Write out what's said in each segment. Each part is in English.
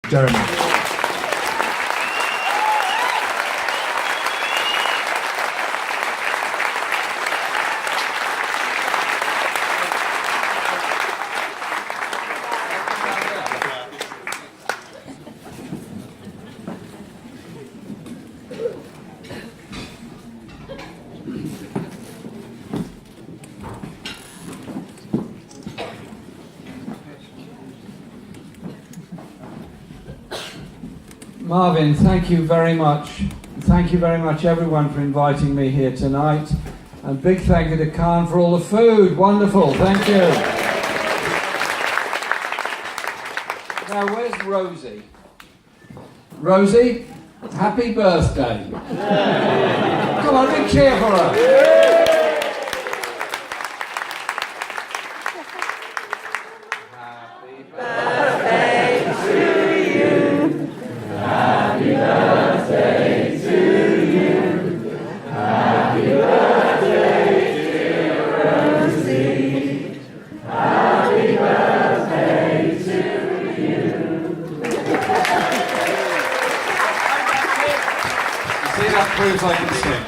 Jeremy. Marvin, thank you very much. Thank you very much, everyone, for inviting me here tonight. And big thank you to Khan for all the food. Wonderful, thank you. Now, where's Rosie? Rosie, happy birthday. Come on, big cheer for her. Proves I can sing.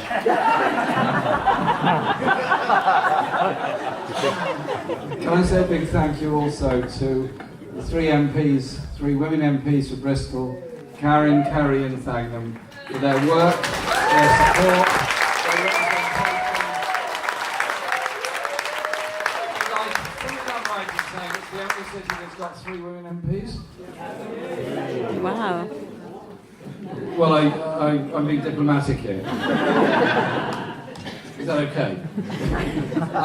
Can I say a big thank you also to the three women MPs for Bristol, Karen, Kerry and Thangham, for their work, their support, their representation. I think I'm right in saying it's the only city that's got 3 women MPs. Wow. Well, I'm being diplomatic here. Is that okay?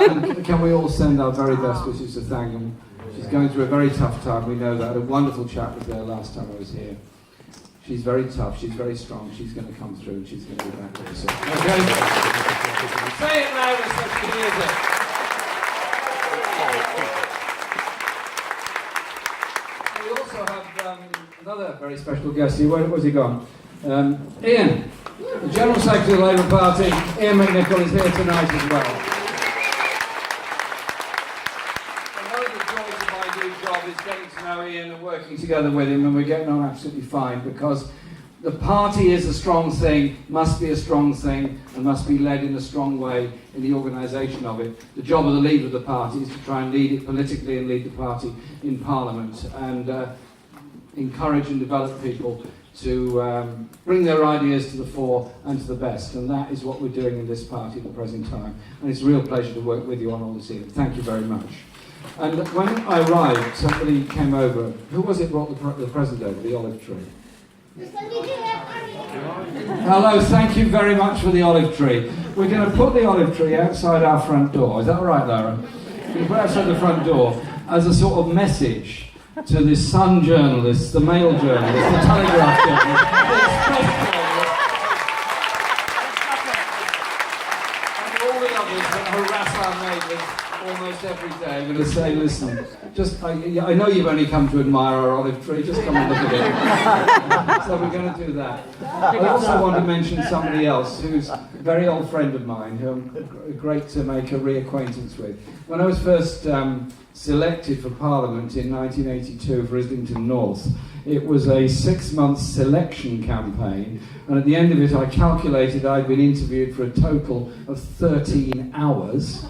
And can we all send our very best wishes to Thangham? She's going through a very tough time, we know that. I had a wonderful chat with her last time I was here. She's very tough, she's very strong, she's going to come through and she's going to be back with us. Okay? Say it louder so she hears it. We also have another very special guest here. Where's he gone? Ian, the General Secretary of the Labour Party, Ian McNichol, is here tonight as well. And one of the joys of my new job is getting to know Ian and working together with him, and we're getting on absolutely fine because the party is a strong thing, must be a strong thing, and must be led in a strong way in the organisation of it. The job of the leader of the party is to try and lead it politically and lead the party in Parliament and encourage and develop people to bring their ideas to the fore and to the best, and that is what we're doing in this party at the present time. And it's a real pleasure to work with you on all this evening. Thank you very much. And when I arrived, somebody came over. Who was it brought the present over, the olive tree? Hello, thank you very much for the olive tree. We're going to put the olive tree outside our front door. Is that all right, Lara? We're going to put it outside the front door as a sort of message to the Sun journalists, the Mail journalists, the Telegraph journalists, the Express journalists, and all the others that harass our neighbours almost every day. I'm going to say, listen, I know you've only come to admire our olive tree, just come and look at it. So we're going to do that. I also want to mention somebody else who's a very old friend of mine, who I'm great to make a reacquaintance with. When I was first selected for Parliament in 1982 for Islington North, it was a 6-month selection campaign, and at the end of it I calculated I'd been interviewed for a total of 13 hours.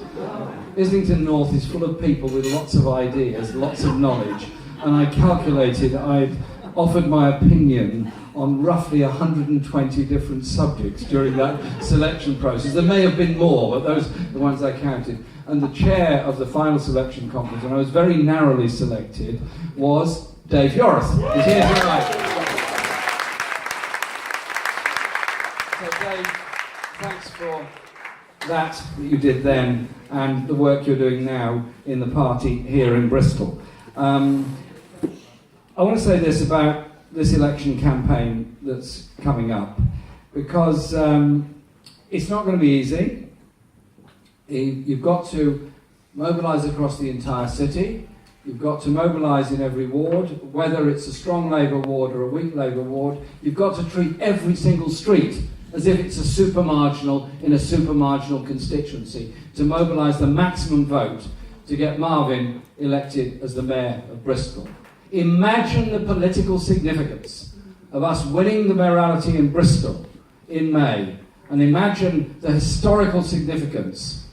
Islington North is full of people with lots of ideas, lots of knowledge, and I calculated I'd offered my opinion on roughly 120 different subjects during that selection process. There may have been more, but those are the ones I counted. And the chair of the final selection conference, and I was very narrowly selected, was Dave Yorith. He's here tonight. So Dave, thanks for that you did then, and the work you're doing now in the party here in Bristol. I want to say this about this election campaign that's coming up, because it's not going to be easy. You've got to mobilise across the entire city. You've got to mobilise in every ward, whether it's a strong Labour ward or a weak Labour ward. You've got to treat every single street as if it's a super marginal in a super marginal constituency, to mobilise the maximum vote to get Marvin elected as the Mayor of Bristol. Imagine the political significance of us winning the mayoralty in Bristol in May, and imagine the historical significance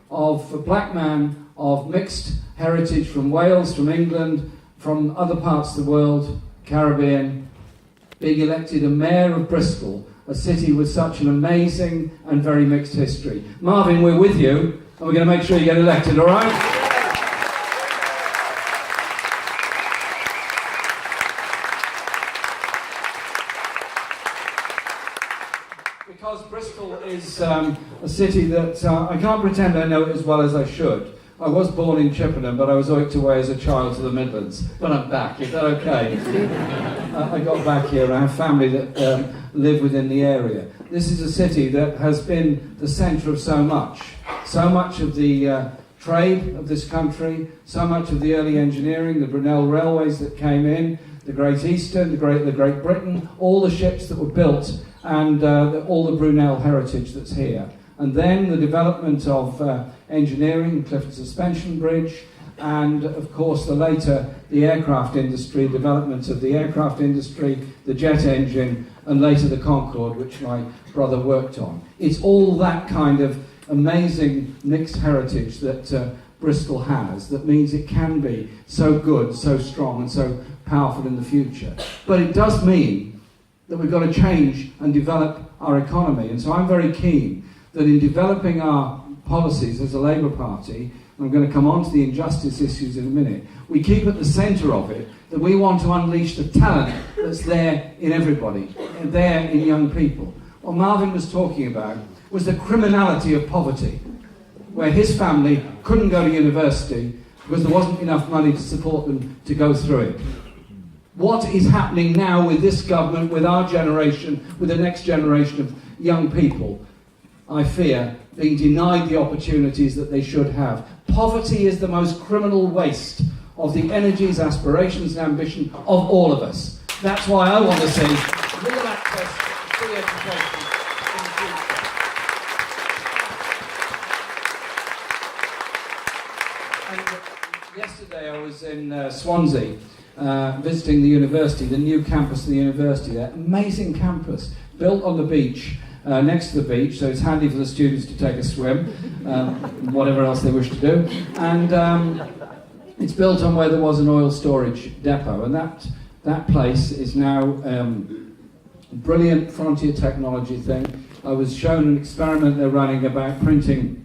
of a black man of mixed heritage from Wales, from England, from other parts of the world, Caribbean, being elected a mayor of Bristol, a city with such an amazing and very mixed history. Marvin, we're with you, and we're going to make sure you get elected, all right? Because Bristol is a city that I can't pretend I know it as well as I should. I was born in Chippenham, but I was worked away as a child to the Midlands. But I'm back, is that okay? I got back here. I have family that live within the area. This is a city that has been the centre of so much. So much of the trade of this country, so much of the early engineering, the Brunel railways that came in, the Great Eastern, the Great Britain, all the ships that were built, and all the Brunel heritage that's here. And then the development of engineering, Clifton Suspension Bridge, and of course the aircraft industry, development of the aircraft industry, the jet engine, and later the Concorde, which my brother worked on. It's all that kind of amazing mixed heritage that Bristol has, that means it can be so good, so strong, and so powerful in the future. But it does mean that we've got to change and develop our economy. And so I'm very keen that in developing our policies as a Labour Party, and I'm going to come on to the injustice issues in a minute, we keep at the centre of it that we want to unleash the talent that's there in everybody, and there in young people. What Marvin was talking about was the criminality of poverty, where his family couldn't go to university because there wasn't enough money to support them to go through it. What is happening now with this government, with our generation, with the next generation of young people, I fear, being denied the opportunities that they should have. Poverty is the most criminal waste of the energies, aspirations and ambition of all of us. That's why I want to see real access to free education in the future. And yesterday I was in Swansea, visiting the university, the new campus of the university there. Amazing campus, built on the beach, next to the beach, so it's handy for the students to take a swim, whatever else they wish to do. And it's built on where there was an oil storage depot, and that place is now a brilliant frontier technology thing. I was shown an experiment they're running about printing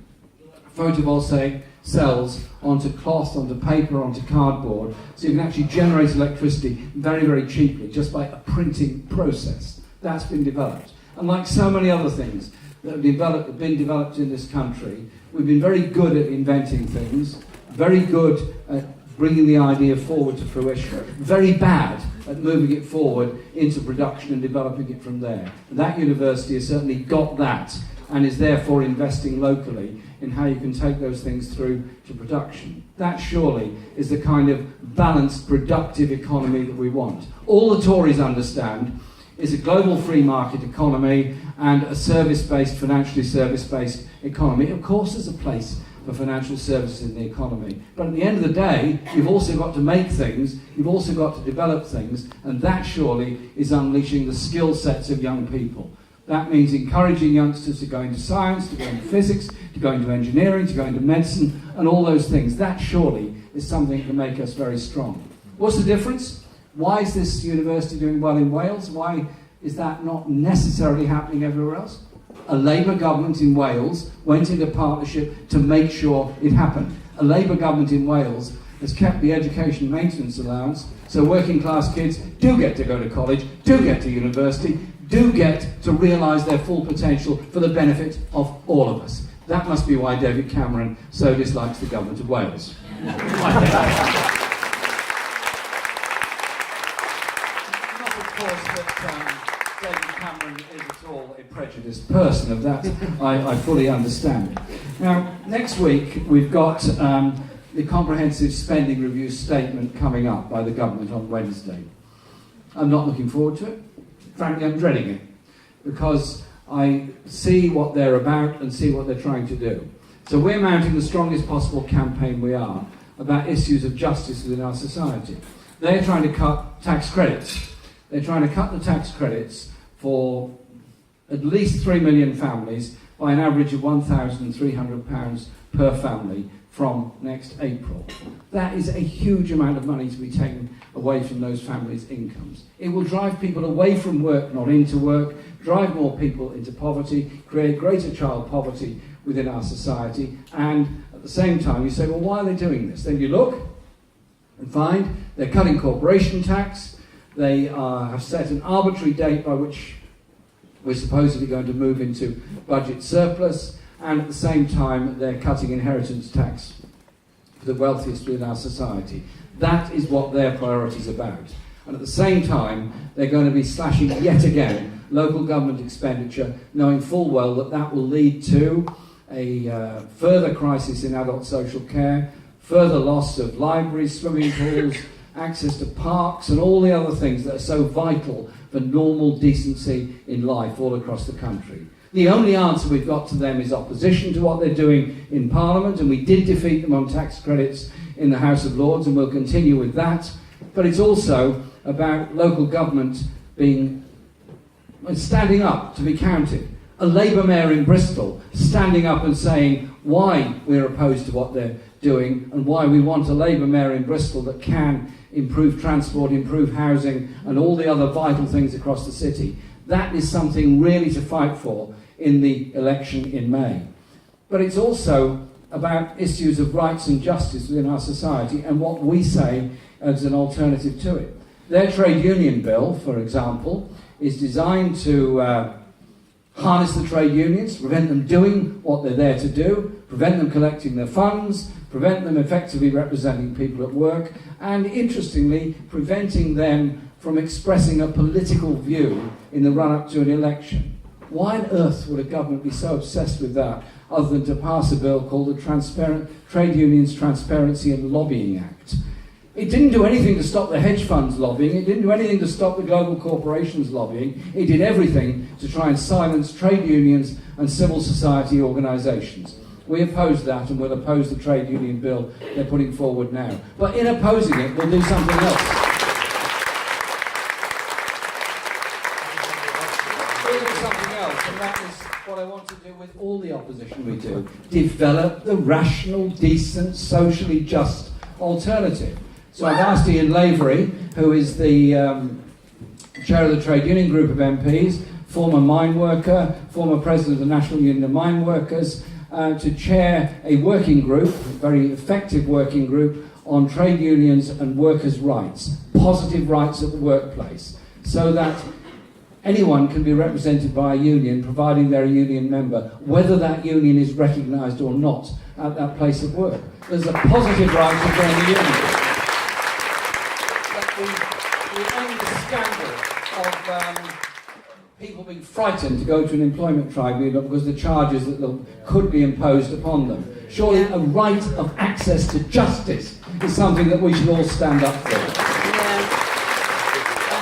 photovoltaic cells onto cloth, onto paper, onto cardboard, so you can actually generate electricity very, very cheaply just by a printing process. That's been developed. And like so many other things that have been developed in this country, we've been very good at inventing things, very good at bringing the idea forward to fruition, very bad at moving it forward into production and developing it from there. And that university has certainly got that, and is therefore investing locally in how you can take those things through to production. That surely is the kind of balanced, productive economy that we want. All the Tories understand is a global free market economy and a service-based, financially service-based economy. Of course there's a place for financial services in the economy, but at the end of the day, you've also got to make things, you've also got to develop things, and that surely is unleashing the skill sets of young people. That means encouraging youngsters to go into science, to go into physics, to go into engineering, to go into medicine, and all those things. That surely is something that can make us very strong. What's the difference? Why is this university doing well in Wales? Why is that not necessarily happening everywhere else? A Labour government in Wales went into partnership to make sure it happened. A Labour government in Wales has kept the education maintenance allowance, so working class kids do get to go to college, do get to university, do get to realise their full potential for the benefit of all of us. That must be why David Cameron so dislikes the government of Wales. David Cameron is at all a prejudiced person. Of that I fully understand. Now, next week we've got the Comprehensive Spending Review statement coming up by the government on Wednesday. I'm not looking forward to it. Frankly, I'm dreading it, because I see what they're about and see what they're trying to do. So we're mounting the strongest possible campaign we are about issues of justice within our society. They're trying to cut tax credits. They're trying to cut the tax credits for at least 3 million families by an average of £1,300 per family from next April. That is a huge amount of money to be taken away from those families' incomes. It will drive people away from work, not into work, drive more people into poverty, create greater child poverty within our society, and at the same time you say, well, why are they doing this? Then you look and find they're cutting corporation tax, they have set an arbitrary date by which we're supposedly going to move into budget surplus, and at the same time they're cutting inheritance tax for the wealthiest within our society. That is what their priorities are about. And at the same time, they're going to be slashing yet again local government expenditure, knowing full well that that will lead to a further crisis in adult social care, further loss of libraries, swimming pools, access to parks, and all the other things that are so vital for normal decency in life all across the country. The only answer we've got to them is opposition to what they're doing in Parliament, and we did defeat them on tax credits in the House of Lords, and we'll continue with that. But it's also about local government standing up to be counted. A Labour mayor in Bristol standing up and saying why we're opposed to what they're doing and why we want a Labour mayor in Bristol that can improve transport, improve housing, and all the other vital things across the city. That is something really to fight for in the election in May. But it's also about issues of rights and justice within our society and what we say as an alternative to it. Their trade union bill, for example, is designed to harness the trade unions, prevent them doing what they're there to do, prevent them collecting their funds, prevent them effectively representing people at work, and interestingly, preventing them from expressing a political view in the run-up to an election. Why on earth would a government be so obsessed with that other than to pass a bill called the Trade Unions Transparency and Lobbying Act? It didn't do anything to stop the hedge funds lobbying, it didn't do anything to stop the global corporations lobbying, it did everything to try and silence trade unions and civil society organisations. We oppose that, and we'll oppose the trade union bill they're putting forward now. But in opposing it, we'll do something else. We'll do something else, and that is what I want to do with all the opposition we do. Develop the rational, decent, socially just alternative. So I've asked Ian Lavery, who is the chair of the trade union group of MPs, former mine worker, former president of the National Union of Mine Workers, to chair a working group, a very effective working group, on trade unions and workers' rights, positive rights at the workplace, so that anyone can be represented by a union, providing they're a union member, whether that union is recognised or not at that place of work. There's a positive right to join the union. We end the scandal of people being frightened to go to an employment tribunal because the charges that could be imposed upon them. Surely a right of access to justice is something that we should all stand up for. And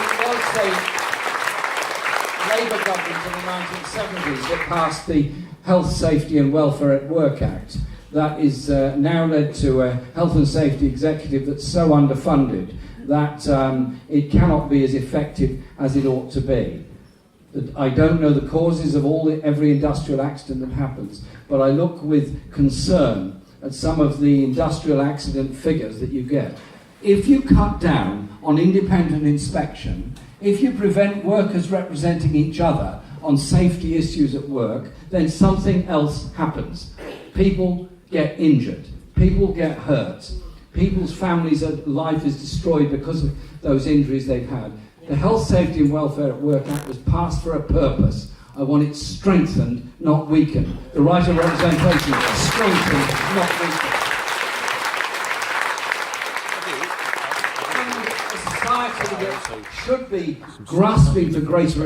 it was a Labour government in the 1970s that passed the Health, Safety and Welfare at Work Act. That is now led to a health and safety executive that's so underfunded that it cannot be as effective as it ought to be. I don't know the causes of every industrial accident that happens, but I look with concern at some of the industrial accident figures that you get. If you cut down on independent inspection, if you prevent workers representing each other on safety issues at work, then something else happens. People get injured, people get hurt, people's families' life is destroyed because of those injuries they've had. The Health, Safety and Welfare at Work Act was passed for a purpose. I want it strengthened, not weakened. The right of representation strengthened, not weakened. And a society that should be grasping for greater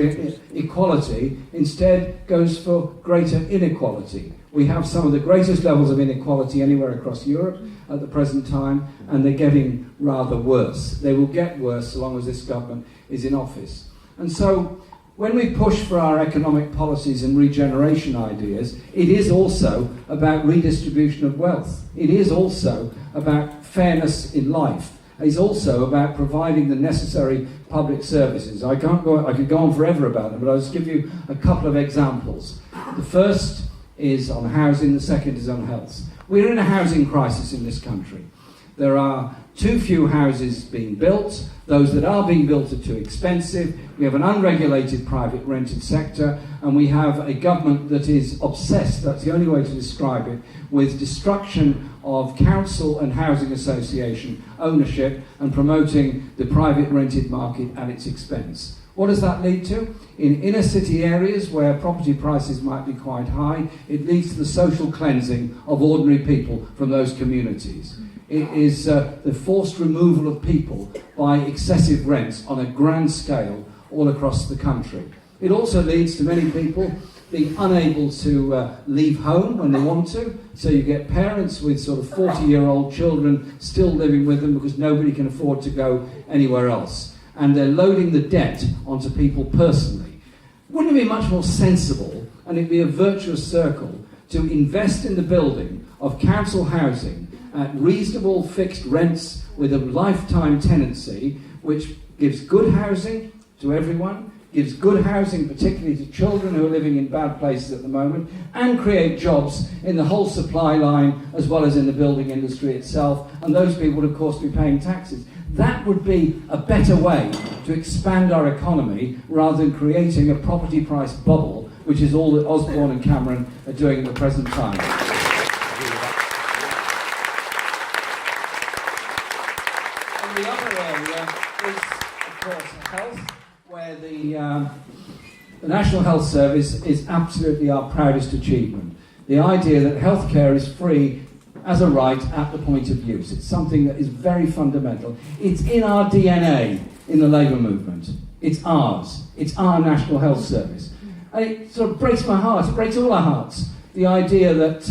equality instead goes for greater inequality. We have some of the greatest levels of inequality anywhere across Europe at the present time, and they're getting rather worse. They will get worse so long as this government is in office. And so, when we push for our economic policies and regeneration ideas, it is also about redistribution of wealth. It is also about fairness in life. is also about providing the necessary public services. I could go on forever about them, but I'll just give you a couple of examples. The first is on housing, the second is on health. We're in a housing crisis in this country. There are too few houses being built. Those that are being built are too expensive. We have an unregulated private rented sector, and we have a government that is obsessed, that's the only way to describe it, with destruction of council and housing association ownership and promoting the private rented market at its expense. What does that lead to? In inner city areas where property prices might be quite high, it leads to the social cleansing of ordinary people from those communities. It is the forced removal of people by excessive rents on a grand scale all across the country. It also leads to many people being unable to leave home when they want to. So you get parents with sort of 40-year-old children still living with them because nobody can afford to go anywhere else. And they're loading the debt onto people personally. Wouldn't it be much more sensible, and it'd be a virtuous circle, to invest in the building of council housing at reasonable fixed rents with a lifetime tenancy, which gives good housing to everyone, gives good housing particularly to children who are living in bad places at the moment, and create jobs in the whole supply line as well as in the building industry itself, and those people would of course be paying taxes. That would be a better way to expand our economy rather than creating a property price bubble, which is all that Osborne and Cameron are doing at the present time. And the other area is, of course, health, where the National Health Service is absolutely our proudest achievement. The idea that healthcare is free as a right at the point of use. It's something that is very fundamental. It's in our DNA in the Labour movement. It's ours. It's our National Health Service. And it sort of breaks my heart. It breaks all our hearts. The idea that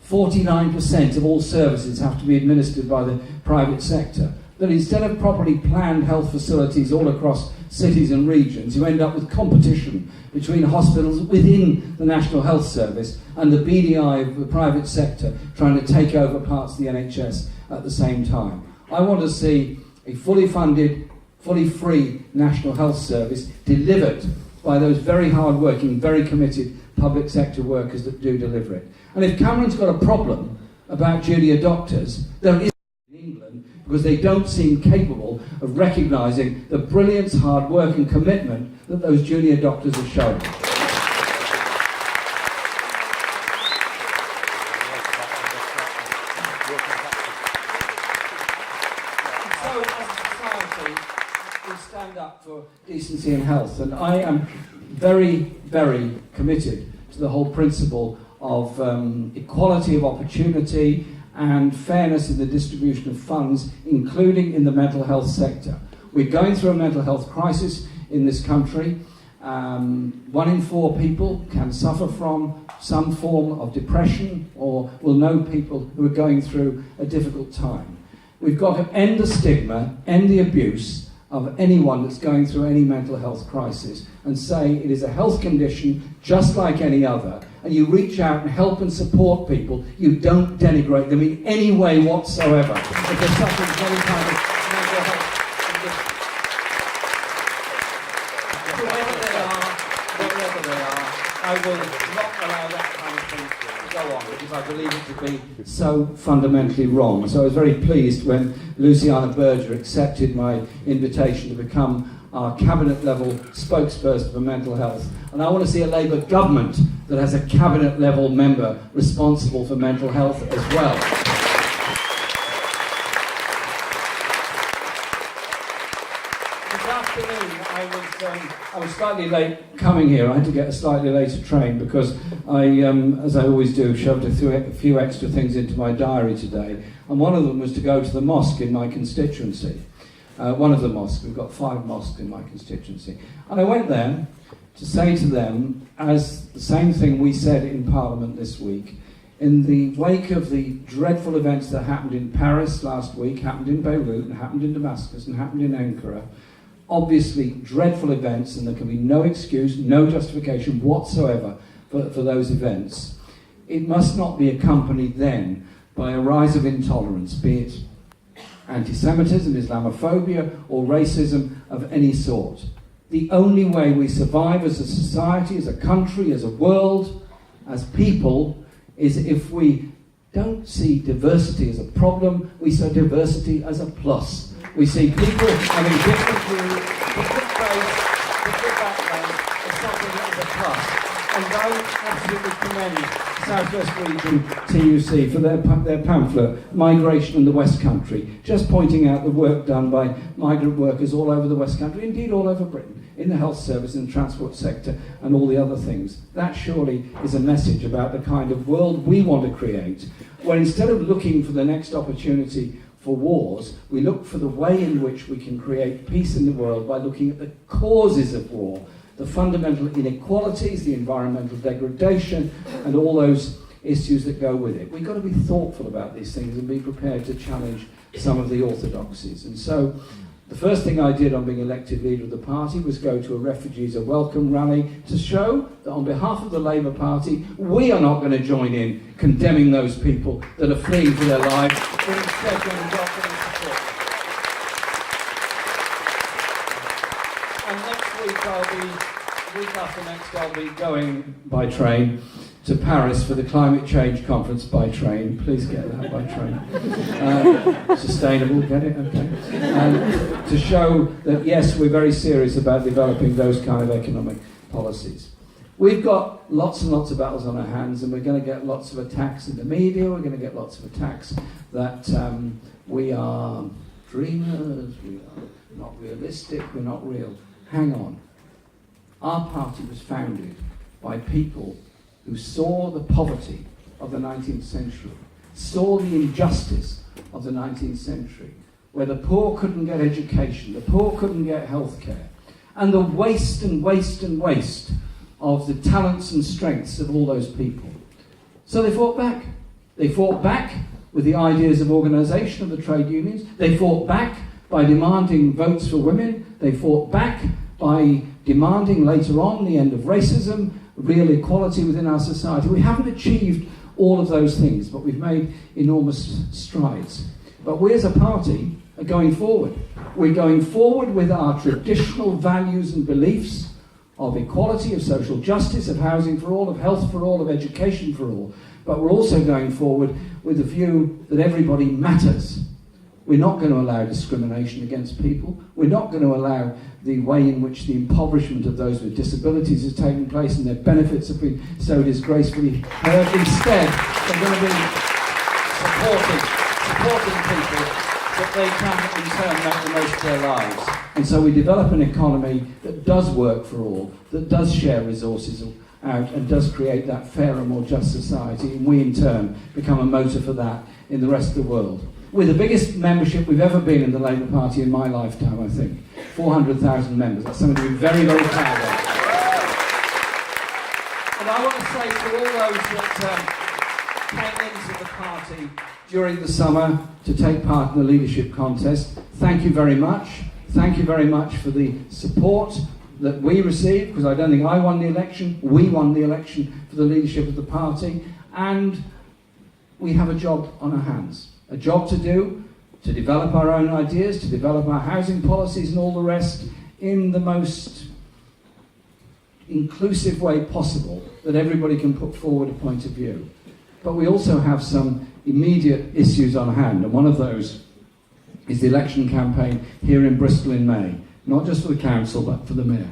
49% of all services have to be administered by the private sector. That instead of properly planned health facilities all across cities and regions, you end up with competition between hospitals within the National Health Service and the BDI of the private sector trying to take over parts of the NHS at the same time. I want to see a fully funded, fully free National Health Service delivered by those very hard-working, very committed public sector workers that do deliver it. And if Cameron's got a problem about junior doctors, there is in England, because they don't seem capable of recognising the brilliance, hard work and commitment that those junior doctors have shown. So, as a society, we stand up for decency and health, and I am very, very committed to the whole principle of equality of opportunity and fairness in the distribution of funds, including in the mental health sector. We're going through a mental health crisis in this country. 1 in 4 people can suffer from some form of depression or will know people who are going through a difficult time. We've got to end the stigma, end the abuse of anyone that's going through any mental health crisis and say it is a health condition just like any other, and you reach out and help and support people. You don't denigrate them in any way whatsoever. If they're suffering from any kind of mental health condition. Wherever they are, I will not allow that kind of thing to go on, because I believe it to be so fundamentally wrong. So I was very pleased when Luciana Berger accepted my invitation to become our cabinet-level spokesperson for mental health. And I want to see a Labour government that has a cabinet-level member responsible for mental health as well. This afternoon, I was slightly late coming here. I had to get a slightly later train because I, as I always do, shoved a few extra things into my diary today. And one of them was to go to the mosque in my constituency. One of the mosques. We've got 5 mosques in my constituency. And I went there to say to them, as the same thing we said in Parliament this week, in the wake of the dreadful events that happened in Paris last week, happened in Beirut, and happened in Damascus, and happened in Ankara, obviously dreadful events, and there can be no excuse, no justification whatsoever for those events. It must not be accompanied then by a rise of intolerance, be it anti-Semitism, Islamophobia, or racism of any sort. The only way we survive as a society, as a country, as a world, as people, is if we don't see diversity as a problem, we see diversity as a plus. We see people having different views, different faiths, different backgrounds, as something that is a plus. And I absolutely commend South West Region TUC for their pamphlet, Migration in the West Country, just pointing out the work done by migrant workers all over the West Country, indeed all over Britain, in the health service, in the transport sector, and all the other things. That surely is a message about the kind of world we want to create, where instead of looking for the next opportunity for wars, we look for the way in which we can create peace in the world by looking at the causes of war, the fundamental inequalities, the environmental degradation, and all those issues that go with it. We've got to be thoughtful about these things and be prepared to challenge some of the orthodoxies. And so, the first thing I did on being elected leader of the party was go to a Refugees Are Welcome rally to show that on behalf of the Labour Party, we are not going to join in condemning those people that are fleeing for their lives, but instead going to welcome and support. And week after next, I'll be going by train to Paris for the climate change conference by train. Please get that by train. Sustainable, get it? Okay. And to show that, yes, we're very serious about developing those kind of economic policies. We've got lots and lots of battles on our hands, and we're going to get lots of attacks in the media. We're going to get lots of attacks that we are dreamers, we are not realistic, we're not real. Hang on. Our party was founded by people who saw the poverty of the 19th century, saw the injustice of the 19th century, where the poor couldn't get education, the poor couldn't get health care, and the waste and waste and waste of the talents and strengths of all those people. So they fought back. They fought back with the ideas of organisation of the trade unions. They fought back by demanding votes for women. They fought back by demanding later on the end of racism, real equality within our society. We haven't achieved all of those things, but we've made enormous strides. But we as a party are going forward. We're going forward with our traditional values and beliefs of equality, of social justice, of housing for all, of health for all, of education for all. But we're also going forward with the view that everybody matters. We're not going to allow discrimination against people. We're not going to allow the way in which the impoverishment of those with disabilities has taken place and their benefits have been so disgracefully hurt. Instead, they're going to be supporting people that they can in turn make the most of their lives. And so we develop an economy that does work for all, that does share resources out and does create that fairer, more just society, and we in turn become a motor for that in the rest of the world. We're the biggest membership we've ever been in the Labour Party in my lifetime, I think. 400,000 members. That's something to be very, very proud of. And I want to say to all those that came into the party during the summer to take part in the leadership contest, thank you very much. Thank you very much for the support that we received, because I don't think I won the election. We won the election for the leadership of the party. And we have a job on our hands. A job to do, to develop our own ideas, to develop our housing policies and all the rest in the most inclusive way possible, that everybody can put forward a point of view. But we also have some immediate issues on hand, and one of those is the election campaign here in Bristol in May, not just for the council but for the mayor.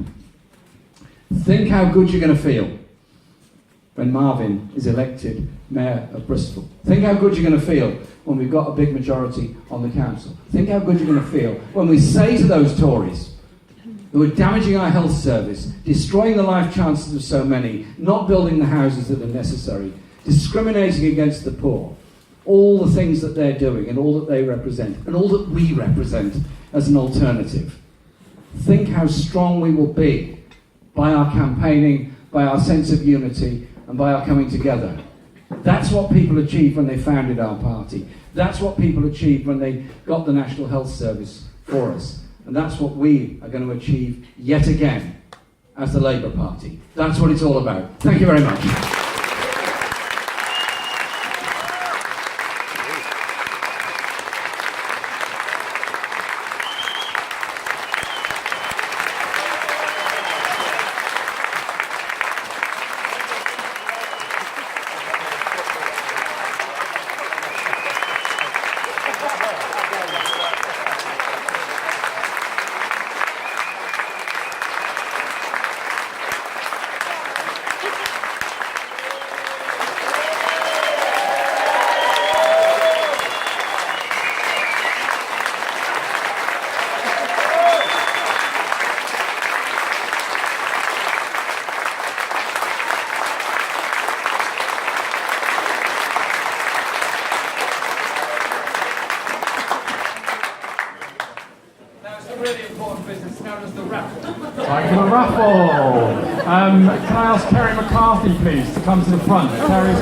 Think how good you're going to feel when Marvin is elected Mayor of Bristol. Think how good you're going to feel when we've got a big majority on the council. Think how good you're going to feel when we say to those Tories who are damaging our health service, destroying the life chances of so many, not building the houses that are necessary, discriminating against the poor, all the things that they're doing and all that they represent and all that we represent as an alternative. Think how strong we will be by our campaigning, by our sense of unity, and by our coming together. That's what people achieved when they founded our party. That's what people achieved when they got the National Health Service for us. And that's what we are going to achieve yet again as the Labour Party. That's what it's all about. Thank you very much. known as the raffle. Time for the raffle. Can I ask Kerry McCarthy, please, to come to the front? Kerry's